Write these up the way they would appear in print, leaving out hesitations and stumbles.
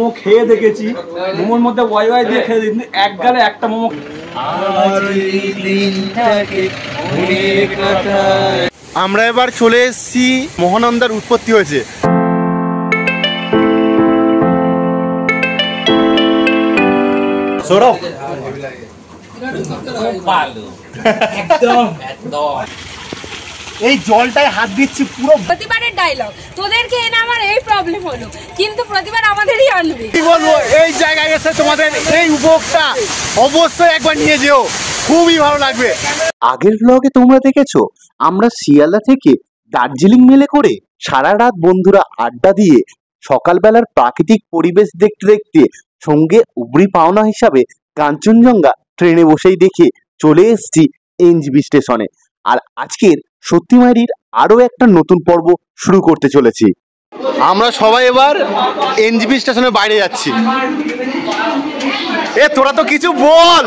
মোমো খেয়ে দেখেছি, মোমোর মধ্যে ওয়াই ওয়াই দিয়ে খেয়ে দিই, এক গালে একটা মোমো। আমরা এবার চলে এসেছি মহানন্দার উৎপত্তি হয়েছে। সৌরভ এই জলটায় হাত দিচ্ছি পুরো। প্রতিবারের ডায়লগ, তোদেরকে এনে আমার এই প্রবলেম হলো, কিন্তু প্রতিবার আমাদেরই আনবে। কি বলবো, এই জায়গায় এসে তোমাদের এই উপভোগটা অবশ্যই একবার নিয়ে যেও, খুবই ভালো লাগবে। আগের ব্লগে তোমরা দেখেছো আমরা শিয়ালদা থেকে দার্জিলিং মেলে করে সারা রাত বন্ধুরা আড্ডা দিয়ে সকালবেলার প্রাকৃতিক পরিবেশ দেখতে দেখতে সঙ্গে উপরি পাওনা হিসাবে কাঞ্চনজঙ্ঘা ট্রেনে বসেই দেখে চলে এসেছি এনজিবি স্টেশনে। আর আজকের সত্যি মায়েরির আরো একটা নতুন পর্ব শুরু করতে চলেছি। আমরা সবাই এবার এনজিবি স্টেশনের বাইরে যাচ্ছি। এ তোরা তো কিছু বল।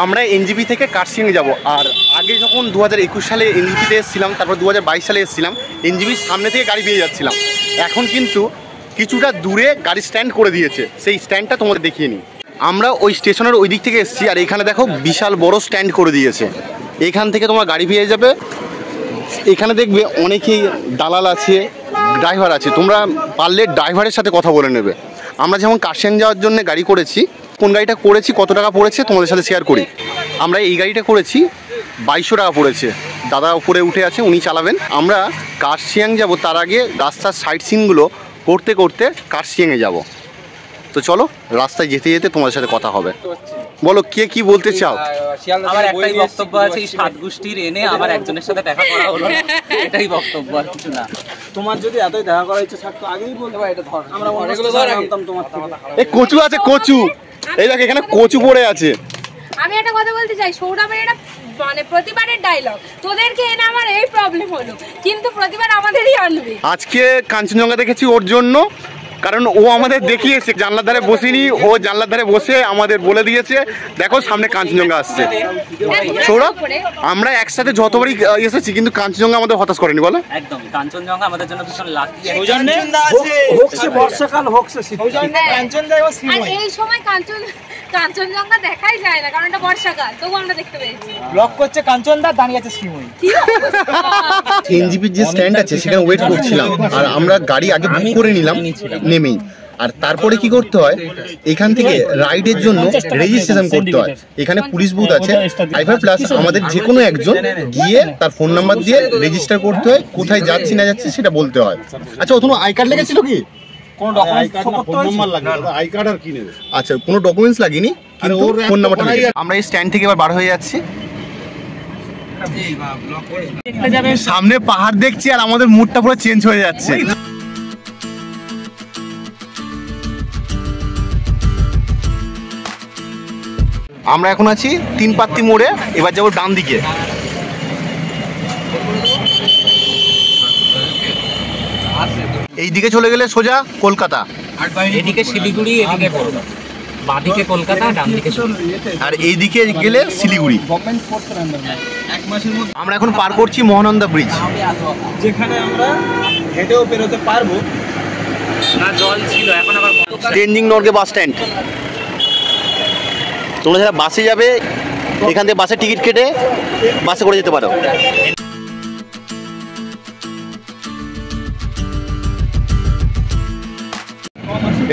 আমরা এনজিবি থেকে কার্শিয়াং যাব। আর আগে যখন 2021 সালে এনজিবিতে এসেছিলাম, তারপর 2022 সালে এসেছিলাম, এনজিবির সামনে থেকে গাড়ি পেয়ে যাচ্ছিলাম। এখন কিন্তু কিছুটা দূরে গাড়ি স্ট্যান্ড করে দিয়েছে, সেই স্ট্যান্ডটা তোমাদের দেখিয়ে নিই। আমরা ওই স্টেশনের ওই দিক থেকে এসেছি, আর এখানে দেখো বিশাল বড় স্ট্যান্ড করে দিয়েছে। এখান থেকে তোমার গাড়ি পেয়ে যাবে। এখানে দেখবে অনেকেই দালাল আছে, ড্রাইভার আছে, তোমরা পারলে ড্রাইভারের সাথে কথা বলে নেবে। আমরা যেমন কার্শিয়াং যাওয়ার জন্য গাড়ি করেছি, কোন গাড়িটা করেছি, কত টাকা পড়েছে তোমাদের সাথে শেয়ার করি। আমরা এই গাড়িটা করেছি 2200 টাকা পড়েছে। দাদা উপরে উঠে আছে, উনি চালাবেন। আমরা কার্শিয়াং যাব, তার আগে রাস্তার সাইড সিনগুলো করতে করতে কার্শিয়াংয়ে যাব। তো চলো, রাস্তায় যেতে যেতে তোমাদের সাথে কথা হবে। বলো কে কি বলতে চাও? আমার একটাই বক্তব্য আছে, এই সাত গোষ্ঠীর এনে আমার একজনের সাথে দেখা করা হলো, এটাই বক্তব্য, আর কিছু না। তোমার যদি এতই দেখা করার ইচ্ছে থাকতো আগেই বলতে পারো। এটা ধর, আমরা অনেকগুলো ধর আনতাম তোমার থেকে। এই কচু আছে, কচু, এই দেখ এখানে কচু পড়ে আছে। আমি একটা কথা বলতে চাই, সৌরভের এটা মানে প্রতিবারের ডায়লগ, তোদেরকে এনে আমার এই প্রবলেম হলো, কিন্তু প্রতিবার আমাদেরই আনবে। আজকে কাঞ্চনজঙ্ঘা দেখেছি ওর জন্য, কারণ ও আমাদের দেখিয়েছে। জানলার ধারে বসিনি, ও জানলার ধারে বসে আমাদের বলে দিয়েছে দেখো সামনে কাঞ্চনজঙ্ঘা আসছে। সৌরভ, আমরা একসাথে যতবারই এসেছি কিন্তু কাঞ্চনজঙ্ঘা আমাদের হতাশ করেনি, বলো? একদম, কাঞ্চনজঙ্ঘা আমাদের জন্য ভীষণ লাকি। হোকসে বর্ষাকাল, হোকসে শীতকাল, আর এই সময় কাঞ্চনজঙ্ঘা দেখাই যায় না, কারণ এটা বর্ষাকাল, তবু আমরা দেখতে পেয়েছি। ব্লক করছে কাঞ্চনদা, দাঁড়িয়ে আছে শ্রীময়ী। এনজিপির যে স্ট্যান্ড আছে সেখানে ওয়েট করছিলাম, আর আমরা গাড়ি আগে বুক করে নিলাম নেমেই। আর তারপরে কি করতে হয়, এখান থেকে রাইডের জন্য রেজিস্ট্রেশন করতে হয়। এখানে পুলিশ বুথ আছে, ড্রাইভার প্লাস আমাদের যে কোনো একজন গিয়ে তার ফোন নাম্বার দিয়ে রেজিস্টার করতে হয়, কোথায় যাচ্ছি না যাচ্ছি সেটা বলতে হয়। আচ্ছা, ওখানে আই কার্ড লেগেছিল কি? কোনো ডকুমেন্টস লাগে? আই কার্ড আর কি নেবে? আচ্ছা, কোনো ডকুমেন্টস লাগেনি, কিন্তু ফোন নাম্বারটা লাগে। আমরা এই স্ট্যান্ড থেকে এবার বার হয়ে যাচ্ছি। সামনে পাহাড় দেখছি আর আমাদের মুডটা পুরো চেঞ্জ হয়ে যাচ্ছে। আমরা এখন আছি তিনপাত্তি মোড়ে, এবার যাবো ডান দিকে। এই দিকে চলে গেলে সোজা কলকাতা, এদিকে শিলিগুড়ি, এদিকে বাঁদিকে কলকাতা, ডান দিকে, আর এই দিকে গেলে শিলিগুড়ি। আমরা এখন পার করছি মহানন্দা ব্রিজ, যেখানে আমরা হেঁটেও পেরোতে পারবো না। জল ছিল, এখন আবার তেনজিং নর্গে বাস স্ট্যান্ড। তোমরা যারা বাসে যাবে এখান থেকে বাসের টিকিট কেটে বাসে করে যেতে পারো।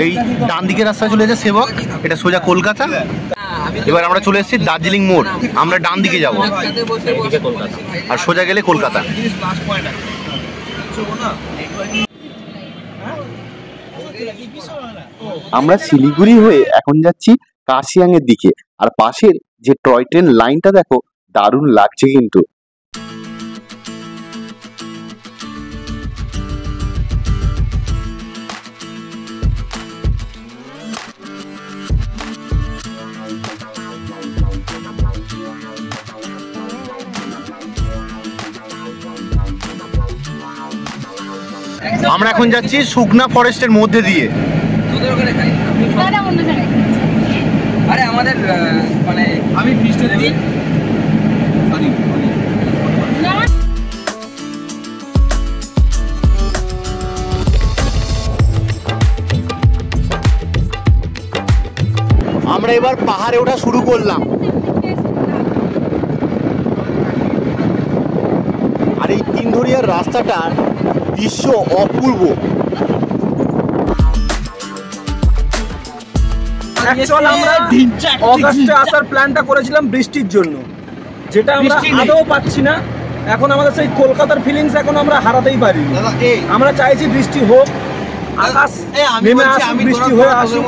এই ডান দিকে রাস্তা চলে যাচ্ছে সেবক, এটা সোজা কলকাতা। এবার আমরা চলে এসেছি দার্জিলিং মোড়, আমরা ডান দিকে যাব আর সোজা গেলে কলকাতা। আমরা শিলিগুড়ি হয়ে এখন যাচ্ছি কার্শিয়াং এর দিকে। আর পাশের যে টয় ট্রেন লাইনটা দেখো, দারুণ লাগছে কিন্তু। আমরা এখন যাচ্ছি শুকনা ফরেস্টের মধ্যে দিয়ে। আমাদের মানে আমি ফিস্টের দিন আমরা এবার পাহাড়ে ওঠা শুরু করলাম। আর এই তিনধরিয়ার রাস্তাটার দৃশ্য অপূর্ব। অ্যাকচুয়াল আমরা অগাস্টে আসার প্ল্যানটা করেছিলাম বৃষ্টির জন্য, যেটা আমরা আদৌ পাচ্ছি না। এখন আমাদের সেই কলকাতার ফিলিংস এখন আমরা হারাতেই পারি। আমরা চাইছি বৃষ্টি হোক, আকাশ নেমে আসুক, বৃষ্টি হয়ে আসুক,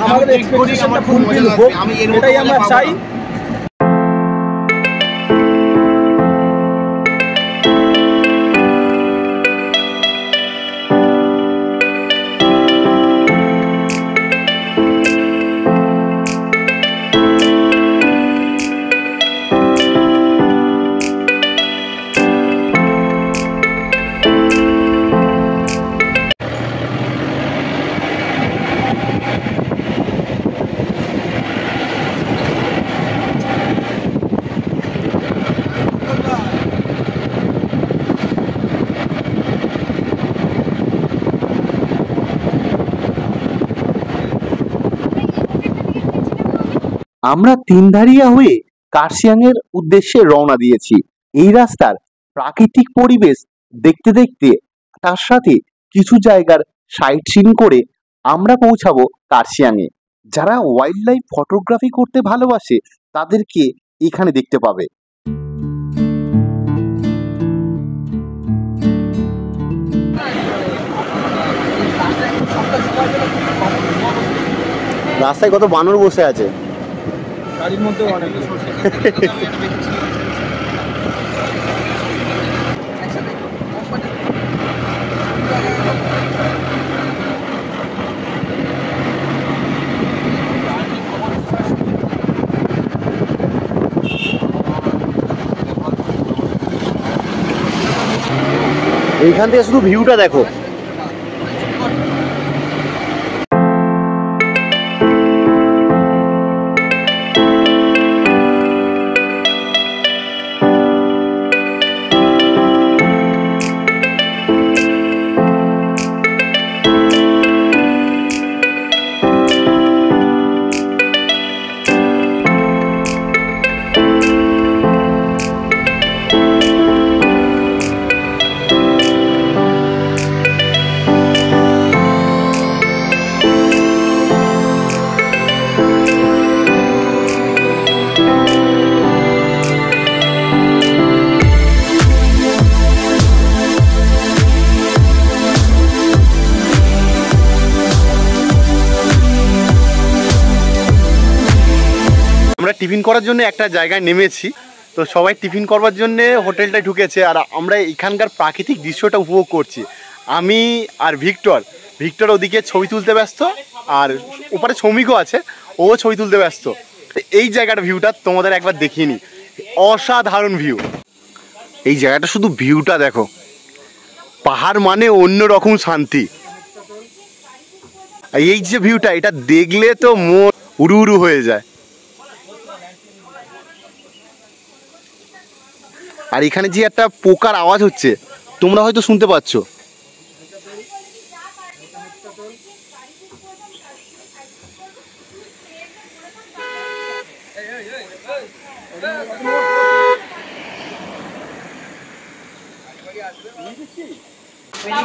আমাদের এক্সপেকটেশনটা ফুলফিল হোক, এটাই আমরা চাই। আমরা তিনধারিয়া হয়ে কার্শিয়াংয়ের উদ্দেশ্যে রওনা দিয়েছি। এই রাস্তার প্রাকৃতিক পরিবেশ দেখতে দেখতে তার সাথে কিছু জায়গার সাইট সিন করে আমরা পৌঁছাবো কার্শিয়াংয়ে। যারা ওয়াইল্ড লাইফ ফটোগ্রাফি করতে ভালোবাসে তাদেরকে এখানে দেখতে পাবে। রাস্তায় কত বানর বসে আছে। গাড়ির মধ্যে অনেক এইখান থেকে শুধু ভিউটা দেখো। আমরা টিফিন করার জন্য একটা জায়গায় নেমেছি, তো সবাই টিফিন করবার জন্য হোটেলটায় ঢুকেছে আর আমরা এখানকার প্রাকৃতিক দৃশ্যটা উপভোগ করছি। আমি আর ভিক্টর ওদিকে ছবি তুলতে ব্যস্ত, আর ওপারে শ্রমিকও আছে, ও ছবি তুলতে ব্যস্ত। এই জায়গাটার ভিউটা তোমাদের একবার দেখিয়ে নি, অসাধারণ ভিউ। এই জায়গাটা শুধু ভিউটা দেখো, পাহাড় মানে অন্যরকম শান্তি। এই যে ভিউটা, এটা দেখলে তো মন উড়ু উড়ু হয়ে যায়। আর এখানে যে একটা পোকার আওয়াজ হচ্ছে তোমরা হয়তো শুনতে পাচ্ছ।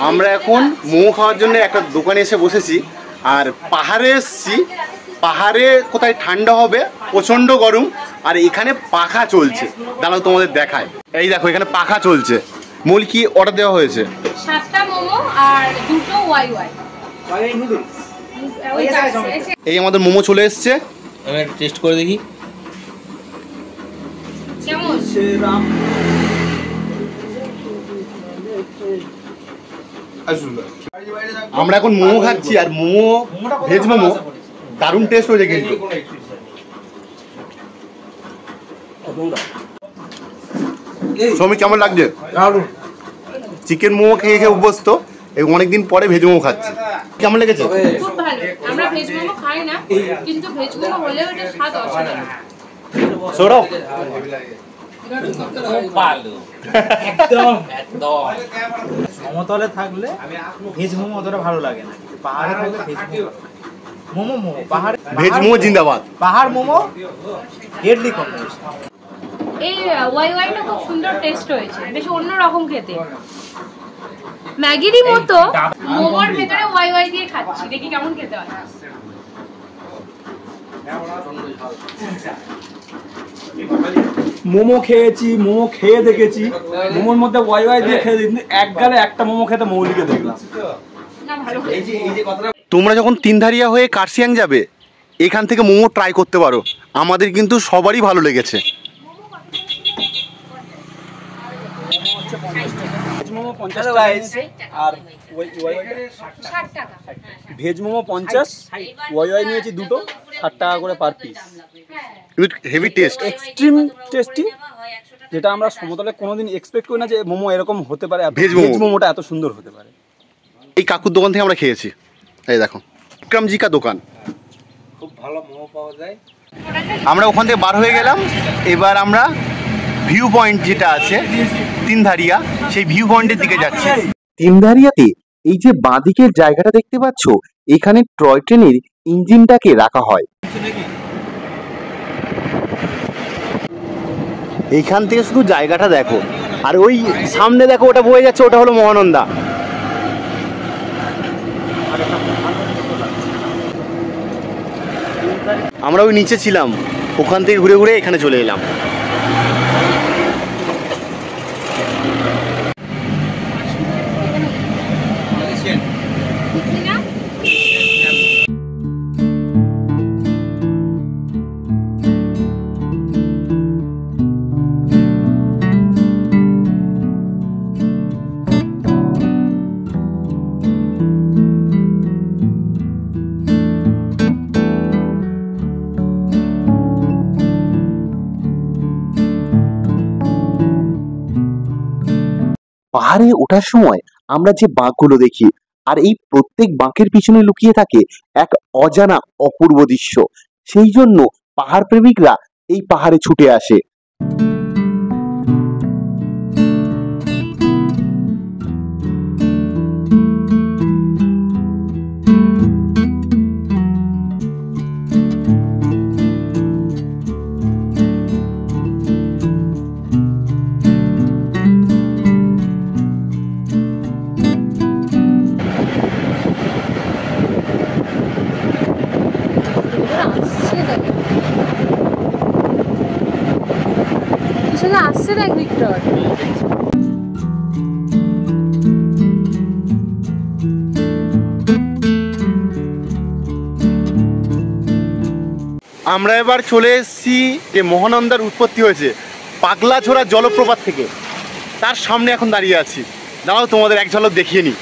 আমরা এখন মোমো খাওয়ার জন্য একটা দোকানে এসে বসেছি, আর পাহাড়ে এসছি। পাহাড়ে কোথায় ঠান্ডা হবে, প্রচন্ড গরম, আর এখানে পাখা চলছে। দাঁড়াও তোমাদের দেখায়, এই দেখো এখানে পাখা চলছে। মূল কি অর্ডার দেওয়া হয়েছে? 7টা মোমো আর 2টো ওয়াই নুডলস। এই আমাদের মোমো চলে এসছে, আমি একটু টেস্ট করে দেখি কেমন। আমরা এখন মোমো খাচ্ছি, আর মোমো ভেজ মোমো দারুণ টেস্ট হয়েছে কিন্তু। শ্রমিক কেমন লাগছে? চিকেন মোমো খেয়ে খেয়ে অভ্যস্ত, এই অনেকদিন পরে ভেজ মোমো খাচ্ছি। কেমন লেগেছে? খুব ভালো। আমরা ভেজ মোমো খাই না, কিন্তু ভেজ মোমো হলেও এটা স্বাদ অসাধারণ। সৌরভ সমতলে থাকলে ভেজ মোমো অতটা ভালো লাগে না, পাহাড়ে থাকলে ভেজ মোমো পাহাড় ভেজ মোমো জিন্দাবাদ। পাহাড় মোমো ডেডলি কম্বিনেশন। এই ওয়াইওয়াইটা খুব সুন্দর টেস্ট হয়েছে, বেশ অন্যরকম খেতে। ম্যাগিরই মতো মোমোর ভেতরে ওয়াইওয়াই দিয়ে খাচ্ছি, দেখি কেমন খেতে হয়। মোমো খেয়েছি, মোমো খেয়ে দেখেছি, মোমোর মধ্যে ওয়াই ওয়াই দিয়ে খেয়ে দেখি, এক গালে একটা মোমো খেতে মৌলিকে দেখলাম। না ভালো। তোমরা যখন তিনধারিয়া হয়ে কার্শিয়াং যাবে এখান থেকে মোমো ট্রাই করতে পারো, আমাদের কিন্তু সবারই ভালো লেগেছে। ভেজ মোমো 50 টাকা আর ভেজ মোমো 50, ওয়াই ওয়াই নিয়েছি দুটো, 60 টাকা করে পার পিস। কিন্তু হেভি টেস্ট, এক্সট্রিম টেস্টি, যেটা আমরা সমতলে কোনোদিন এক্সপেক্ট করি না যে মোমো এরকম হতে পারে, ভেজ মোমোটা এত সুন্দর হতে পারে। এই কাকুর দোকান থেকে আমরা খেয়েছি, এই দেখো বিক্রমজিকা দোকান, খুব ভালো মোমো পাওয়া যায়। আমরা ওখান থেকে বার হয়ে গেলাম। এবার আমরা ভিউ পয়েন্ট যেটা আছে তিনধারিয়া, সেই ভিউ পয়েন্টের দিকে যাচ্ছি। তিনধারিয়াতে এই যে বাঁদিকের জায়গাটা দেখতে পাচ্ছ, এখানে টয় ট্রেনের ইঞ্জিনটাকে রাখা হয়। এইখান থেকে শুধু জায়গাটা দেখো, আর ওই সামনে দেখো ওটা বয়ে যাচ্ছে, ওটা হলো মহানন্দা। আমরা ওই নিচে ছিলাম, ওখান থেকে ঘুরে ঘুরে এখানে চলে এলাম। পাহাড়ে ওঠার সময় আমরা যে বাঁকগুলো দেখি, আর এই প্রত্যেক বাঁকের পিছনে লুকিয়ে থাকে এক অজানা অপূর্ব দৃশ্য। সেই জন্য পাহাড় প্রেমিকরা এই পাহাড়ে ছুটে আসে। আসছে দেখ ভিক্টর। আমরা এবার চলে এসেছি যে মহানন্দার উৎপত্তি হয়েছে পাগলাঝোড়া জলপ্রপাত থেকে, তার সামনে এখন দাঁড়িয়ে আছি। দাঁড়াও তোমাদের এক ঝলক দেখিয়ে নিই।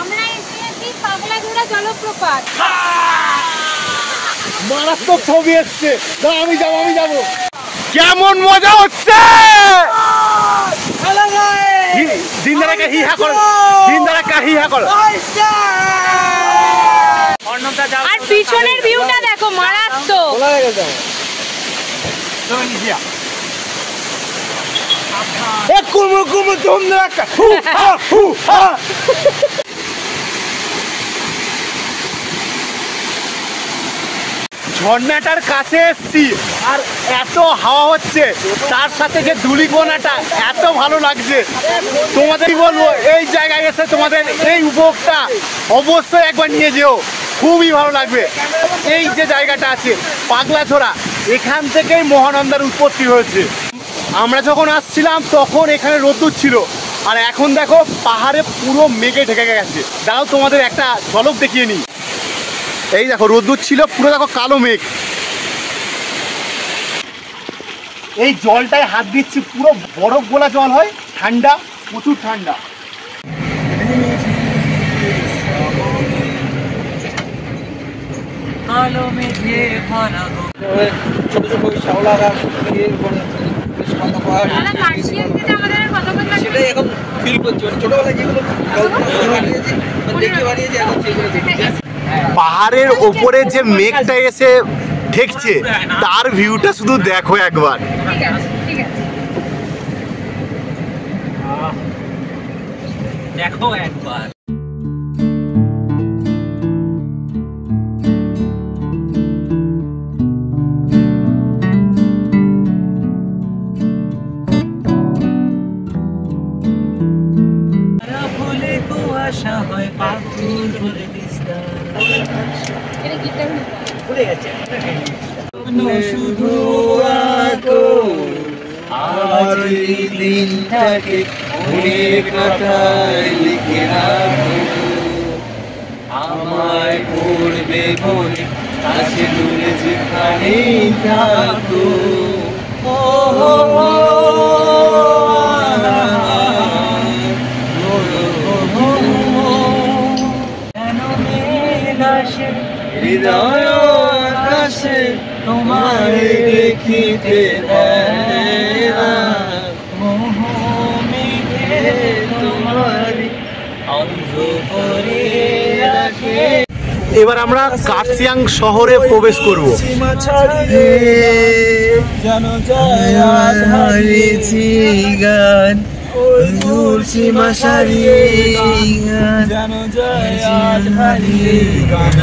আমরা এসেছি পাগলাঝোড়া জলপ্রপাত। মারাত্মক ছবি এসছে, দাঁড়া আমি যাবো। কেমন মজা হচ্ছে! দিনদারা হি হা করো, আর পিছনের ভিউটা দেখো, মারাত্মক। ঝর্ণাটার কাছে এসছি, আর এত হাওয়া হচ্ছে, তার সাথে যে ধূলিকণাটা এত ভালো লাগছে। তোমাদের কি বলবো, এই জায়গায় এসে তোমাদের এই উপভোগটা অবশ্যই একবার নিয়ে যেও, খুবই ভালো লাগবে। এই যে জায়গাটা আছে পাগলাঝোড়া, এখান থেকেই মহানন্দার উৎপত্তি হয়েছে। আমরা যখন আসছিলাম তখন এখানে রোদ্দুর ছিল, আর এখন দেখো পাহাড়ে পুরো মেঘে ঢেকে গেছে। দাঁড়াও তোমাদের একটা ঝলক দেখিয়ে নিই। এই দেখো রোদ্দুর ছিল, পুরো দেখো কালো মেঘ। এই জলটায় হাত দিচ্ছি, পুরো বরফ গোলা জল হয়, ঠান্ডা, প্রচুর ঠান্ডা। কালো মেঘে ভরা ছোট ছোট ওই শ্যাওলা গাছ দাদা কার্শিয়াং যেতে আমাদের আর কত বছর লাগবে? সেটাই এখন ফিল করছি, মানে ছোটবেলায় যেগুলো বানিয়েছি দেখে বানিয়েছি এখন সেগুলো দেখছি। পাহাড়ের ওপরে যে মেঘটা এসে ঠেকছে তার ভিউটা শুধু দেখো একবার। ঠিক আছে ঠিক আছে। দেখো একবার। ভুলে কুয়াশা হয় পাখির ভুলে বিস্তার। এটা গিটার ভুলে গেছে শুধু আজ এই দিনটাকে মনের খাতায় লিখে রাখো, আমায় পড়বে মনে আছে দূরে যেখানে থাকো। ও হো হো, কেন মেঘ আসে হৃদয় আকাশে তোমায় দেখিতে দেয় না, মোহ মেঘে তোমারে অন্ধ করে রাখে। এবার আমরা কার্শিয়াং শহরে প্রবেশ করব। সীমা ছাড়িয়ে যেন যায় আজ হারিয়েছি গান, ওই দূর সীমা ছাড়িয়ে যেন যায় আজ হারিয়ে গান।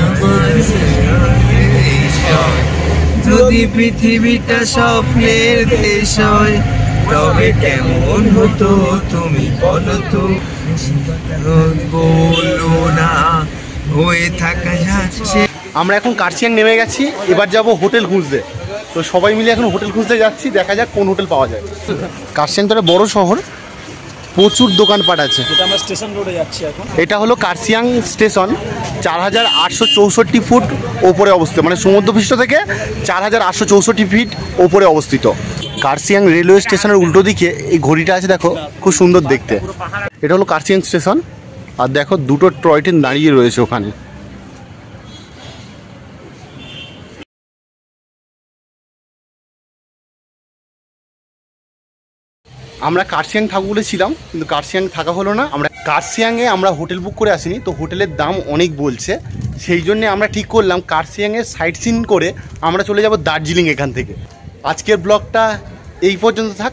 যদি পৃথিবীটা স্বপ্নের দেশ হয় তবে কেমন হতো তুমি বলো তো, বলো না হয়ে থাকা যাচ্ছে। আমরা এখন কার্শিয়াং নেমে গেছি, এবার যাব হোটেল খুঁজতে। তো সবাই মিলে এখন হোটেল খুঁজতে যাচ্ছি, দেখা যাক কোন হোটেল পাওয়া যায়। কার্শিয়াং তো একটা বড় শহর, প্রচুর দোকানপাট আছে। যেটা আমরা স্টেশন রোডে যাচ্ছি এখন। এটা হলো কার্শিয়াং স্টেশন, 4864 ফুট ওপরে অবস্থিত, মানে সমুদ্রপৃষ্ঠ থেকে 4864 ফিট ওপরে অবস্থিত। কার্শিয়াং রেলওয়ে স্টেশনের উল্টো দিকে এই ঘড়িটা আছে, দেখো খুব সুন্দর দেখতে। এটা হলো কার্শিয়াং স্টেশন, আর দেখো দুটো টয় ট্রেন দাঁড়িয়ে রয়েছে ওখানে। আমরা কার্শিয়াং থাকবো বলেছিলাম, কিন্তু কার্শিয়াং থাকা হলো না। কার্শিয়াংয়ে আমরা হোটেল বুক করে আসিনি, তো হোটেলের দাম অনেক বলছে, সেই জন্যে আমরা ঠিক করলাম কার্শিয়াংয়ে সাইট সিন করে আমরা চলে যাব দার্জিলিং এখান থেকে। আজকের ব্লগটা এই পর্যন্ত থাক।